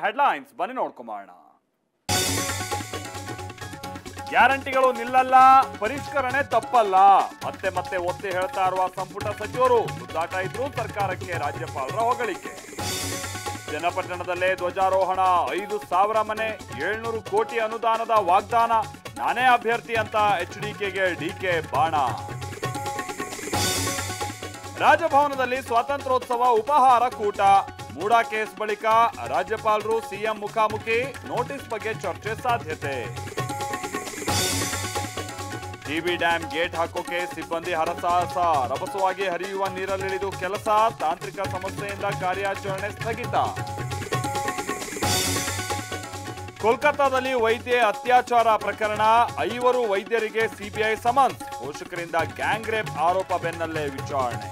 Headlines ಬನ್ನಿ ನೋಡ್ಕೊಂಬೋಣ. ಗ್ಯಾರಂಟಿಗಳು ನಿಲ್ಲಲ್ಲ, ಪರಿಷ್ಕರಣೆ ತಪ್ಪಲ್ಲ, ಮತ್ತೆ ಮತ್ತೆ ಒತ್ತಿ ಹೇಳ್ತಾ ಇರುವ ಸಂಪುಟ ಸಚಿವರು. ಸುತ್ತಾಟ ಇದ್ರು ಸರ್ಕಾರಕ್ಕೆ ರಾಜ್ಯಪಾಲರ ಹೊಗಳಿಕೆ. ಚನ್ನಪಟ್ಟಣದಲ್ಲೇ ಧ್ವಜಾರೋಹಣ, 5,000 ಮನೆ, 700 ಕೋಟಿ ಅನುದಾನದ ವಾಗ್ದಾನ, ನಾನೇ ಅಭ್ಯರ್ಥಿ ಅಂತ HDKಗೆ ಡಿಕೆ ಬಾಣ. ರಾಜಭವನದಲ್ಲಿ ಸ್ವಾತಂತ್ರ್ಯೋತ್ಸವ ಉಪಹಾರ ಕೂಟ, ಮೂಡಾ ಕೇಸ್ ಬಳಿಕ ರಾಜ್ಯಪಾಲರು ಸಿಎಂ ಮುಖಾಮುಖಿ, ನೋಟಿಸ್ ಬಗ್ಗೆ ಚರ್ಚೆ ಸಾಧ್ಯತೆ. ಟಿಬಿ ಡ್ಯಾಂ ಗೇಟ್ ಹಾಕೋಕೆ ಸಿಬ್ಬಂದಿ ಹರಸಾಹಸ, ರಭಸವಾಗಿ ಹರಿಯುವ ನೀರಲ್ಲಿಳಿದು ಕೆಲಸ, ತಾಂತ್ರಿಕ ಸಮಸ್ಯೆಯಿಂದ ಕಾರ್ಯಾಚರಣೆ ಸ್ಥಗಿತ. ಕೋಲ್ಕತ್ತಾದಲ್ಲಿ ವೈದ್ಯೆ ಅತ್ಯಾಚಾರ ಪ್ರಕರಣ, 5 ವೈದ್ಯರಿಗೆ ಸಿಬಿಐ ಸಮನ್ಸ್, ಪೋಷಕರಿಂದ ಗ್ಯಾಂಗ್ ರೇಪ್ ಆರೋಪ ಬೆನ್ನಲ್ಲೇ ವಿಚಾರಣೆ.